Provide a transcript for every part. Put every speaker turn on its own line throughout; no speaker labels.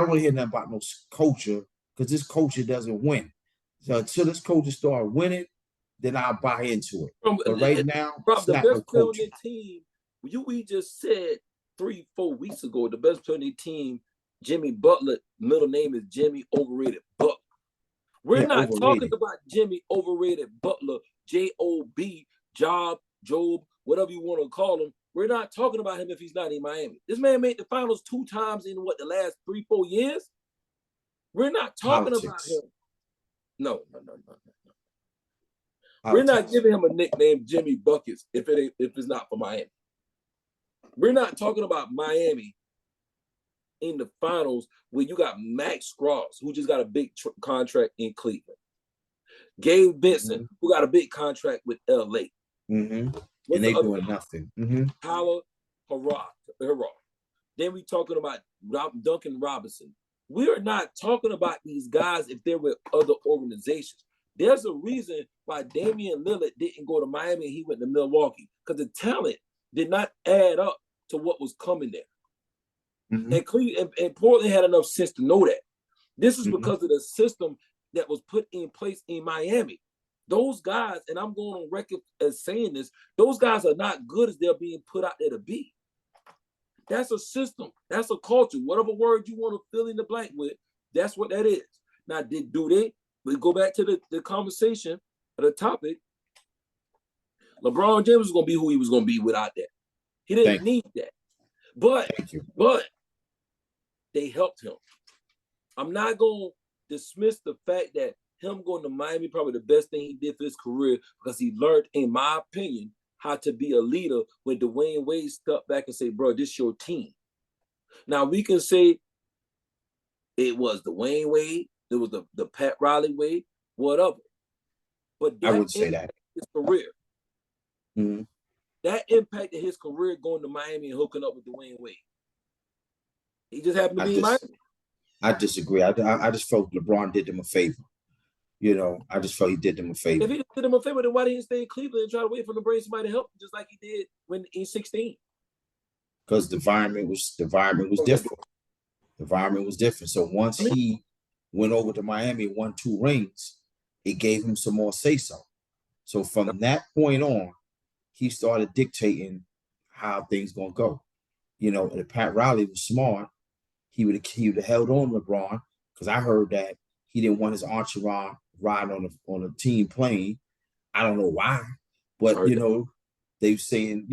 don't want to hear nothing about no culture because this culture doesn't win. So until this culture start winning, then I'll buy into it. But right now, it's
the
not no
best player on
culture.
their team, we just said 3-4 weeks ago, the best player on their team, Jimmy Butler, middle name is Jimmy Overrated Butler. We're not talking about Jimmy Overrated Butler, J-O-B, Job, whatever you want to call him. We're not talking about him if he's not in Miami. This man made the finals 2 times in the last 3-4 years? We're not talking about him. No. We're not giving him a nickname Jimmy Buckets if it's not for Miami. We're not talking about Miami in the finals where you got Max Strus, who just got a big contract in Cleveland. Gabe Benson, who got a big contract with LA.
And they doing nothing.
Tyler Herro. Then we talking about Duncan Robinson. We are not talking about these guys if they're with other organizations. There's a reason why Damian Lillard didn't go to Miami and he went to Milwaukee, because the talent did not add up to what was coming there. And Cleveland and Portland had enough sense to know that. This is because of the system that was put in place in Miami. Those guys, and I'm going on record as saying this, those guys are not good as they're being put out there to be. That's a system. That's a culture. Whatever word you want to fill in the blank with, that's what that is. Now, we go back to the conversation, the topic. LeBron James was going to be who he was going to be without that. He didn't need that. But they helped him. I'm not going to dismiss the fact that him going to Miami, probably the best thing he did for his career, because he learned, in my opinion, how to be a leader when Dwayne Wade stepped back and say, bro, this is your team. Now, we can say it was Dwayne Wade, it was the Pat Riley way, whatever. But
I would say that.
His career. That impacted his career going to Miami and hooking up with Dwayne Wade. He just happened to be in Miami.
I disagree. I just felt LeBron did them a favor. I just felt he did them a favor.
If he did them a favor, then why didn't he stay in Cleveland and try to wait for him to bring somebody to help him, just like he did when in 16?
Because the environment was different. The environment was different. So once he went over to Miami, won 2 rings, it gave him some more say-so. So from that point on, he started dictating how things gonna go. If Pat Riley was smart, he would have held on to LeBron, because I heard that he didn't want his entourage ride on a team plane. I don't know why, but they were saying,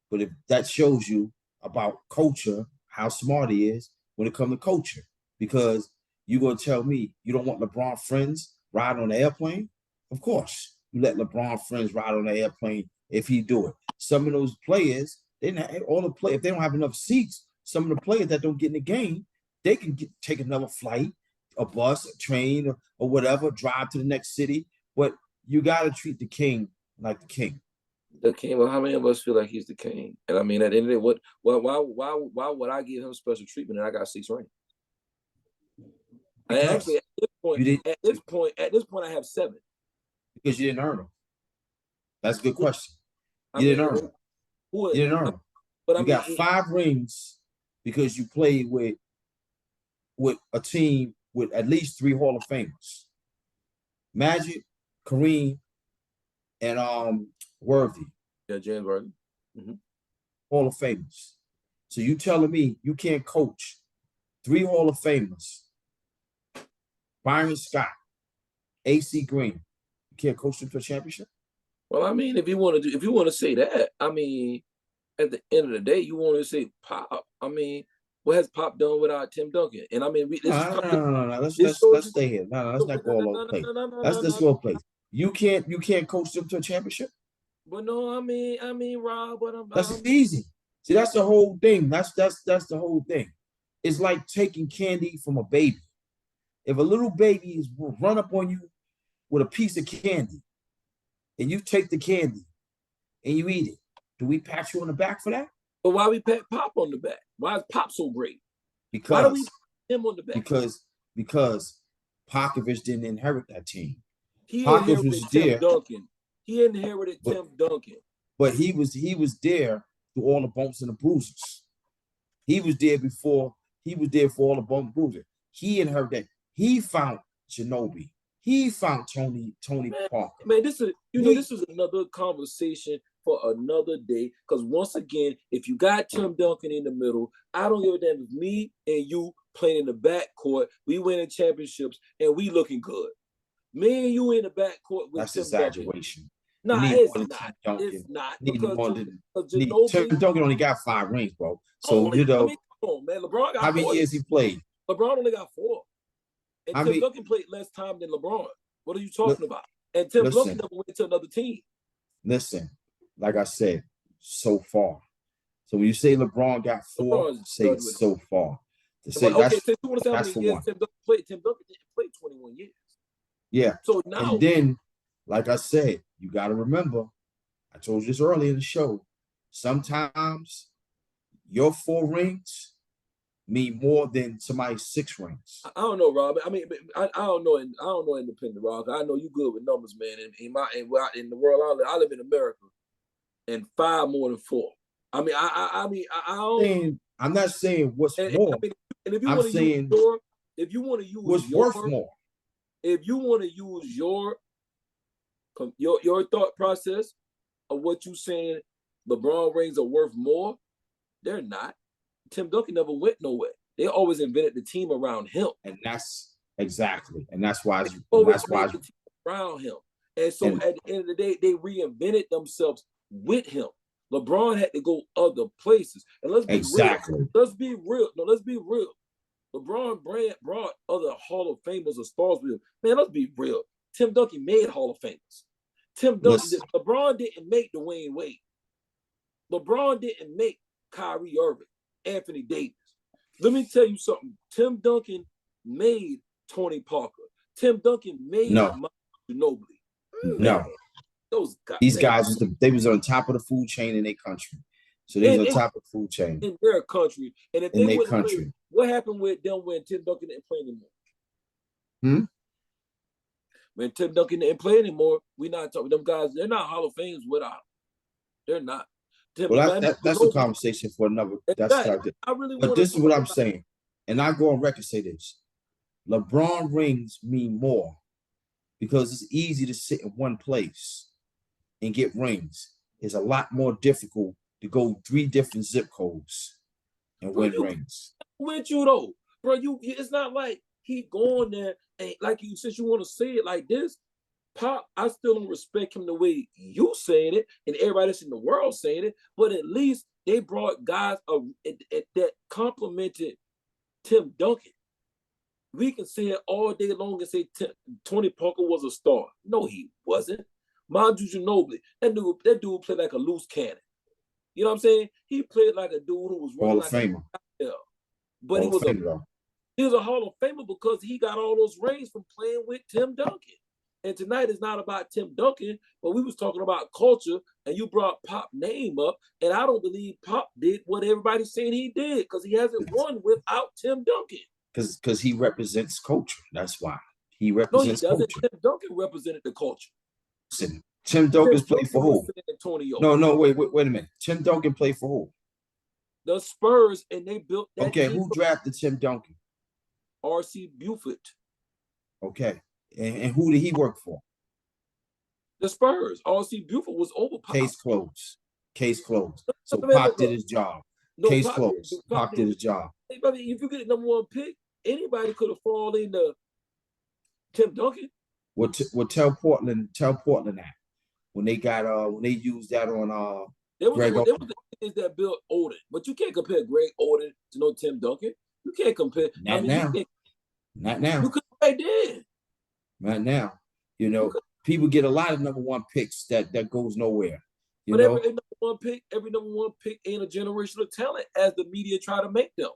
but if that shows you about culture, how smart he is when it comes to culture, because you're gonna tell me you don't want LeBron friends ride on the airplane? Of course, you let LeBron friends ride on the airplane if he do it. Some of those players, if they don't have enough seats, some of the players that don't get in the game, they can take another flight, a bus, a train, or whatever, drive to the next city. But you got to treat the king like the king.
The king. Well, how many of us feel like he's the king? And I mean, at the end of the day, why would I give him special treatment and I got 6 rings? Actually, at this point, I have 7.
Because you didn't earn them. That's a good question. You didn't earn them. You didn't earn them. But you got 5 rings because you played with a team with at least 3 Hall of Famers: Magic, Kareem, and Worthy.
Yeah, James Worthy.
Hall of Famers. So you telling me you can't coach 3 Hall of Famers, Byron Scott, AC Green, you can't coach them to a championship?
Well, I mean, if you want to say that, I mean, at the end of the day, you want to say Pop. I mean, what has Pop done without Tim Duncan? And I mean,
no. Let's stay here. No, let's not go all over the place. Let's go place. You can't coach them to a championship.
But no, I mean, Rob.
That's easy. See, that's the whole thing. That's the whole thing. It's like taking candy from a baby. If a little baby will run up on you with a piece of candy, and you take the candy and you eat it, do we pat you on the back for that?
But why we pat Pop on the back? Why is Pop so great?
Because
why do we pat him on the back?
Because Popovich didn't inherit that team.
He inherited Tim Duncan. He inherited Tim Duncan.
But he was there through all the bumps and the bruises. He was there before He was there for all the bum bruising. He inherited that. He found Ginobili. He found Tony Parker.
Man, this is this is another conversation for another day. Because once again, if you got Tim Duncan in the middle, I don't give a damn if me and you playing in the backcourt, we winning championships and we looking good. Me and you in the backcourt with
That's
Tim
exaggeration.
Duncan. Nah, it's not. It's not. Because
Tim Duncan only got 5 rings, bro. So you know,
I mean, come on, man. LeBron got
how many years he played?
LeBron only got 4. And Tim Duncan played less time than LeBron. What are you talking about? And Tim Duncan never went to another team.
Listen, like I said, so far. So when you say LeBron got 4, say so far. To say
okay, so you want to say how many years Tim Duncan played? Tim Duncan didn't play 21 years.
Yeah.
So now,
and then, like I said, you got to remember, I told you this earlier in the show, sometimes your 4 rings mean more than somebody's 6 rings.
I don't know, Rob. I mean, I don't know. I don't know independent, Rob. I know you good with numbers, man. In the world I live in America, and 5 more than 4. I mean, I don't.
I'm not saying what's more.
And if you want to use if you want to use
what's worth more,
if you want to use your thought process of what you saying, LeBron rings are worth more. They're not. Tim Duncan never went nowhere. They always invented the team around him,
and that's exactly, and that's why
around him. And so at the end of the day, they reinvented themselves with him. LeBron had to go other places, and let's be real. Let's be real. No, let's be real. LeBron brought other Hall of Famers or stars with him. Man, let's be real. Tim Duncan made Hall of Famers. LeBron didn't make Dwayne Wade. LeBron didn't make Kyrie Irving, Anthony Davis. Let me tell you something. Tim Duncan made Tony Parker. Tim Duncan made Ginobili.
No. These guys, they was on top of the food chain in their country. So they was on top of the food chain.
In their country. And if they wouldn't play, what happened with them when Tim Duncan didn't play anymore? When Tim Duncan didn't play anymore, we not talking them guys, they're not Hall of Famers without him. They're not.
That's a conversation for another. But this is what I'm saying. And I go on record say this. LeBron rings mean more because it's easy to sit in one place and get rings. It's a lot more difficult to go 3 different zip codes and win rings.
With you though, bro, it's not like he going there and like you, since you want to say it like this, Pop, I still don't respect him the way you saying it and everybody else in the world saying it, but at least they brought guys that complimented Tim Duncan. We can say it all day long and say Tony Parker was a star. No, he wasn't. Manu Ginobili, that dude played like a loose cannon. You know what I'm saying? He played like a dude who was
Hall of Famer.
But he was a Hall of Famer because he got all those rings from playing with Tim Duncan. And tonight is not about Tim Duncan, but we was talking about culture, and you brought Pop name up, and I don't believe Pop did what everybody's saying he did because he hasn't won without Tim Duncan.
Because he represents culture. That's why. He represents culture.
Tim Duncan represented the culture.
Listen, Tim Duncan's played for who? No, wait a minute. Tim Duncan played for who?
The Spurs, and they built that.
Okay, who drafted Tim Duncan?
R.C. Buford.
Okay. And who did he work for?
The Spurs. R.C. Buford was over Pop.
Case closed. So Pop did his job. Case closed. Pop did his job.
If you get the #1 pick, anybody could have fallen into Tim Duncan.
Well, tell Portland that when they got when they used that on
Greg Oden. There was the kids that built Oden, but you can't compare Greg Oden to no Tim Duncan. You can't compare.
Not now.
You could right then.
Right now, people get a lot of #1 picks that goes nowhere.
Every #1 pick ain't a generational talent as the media try to make them.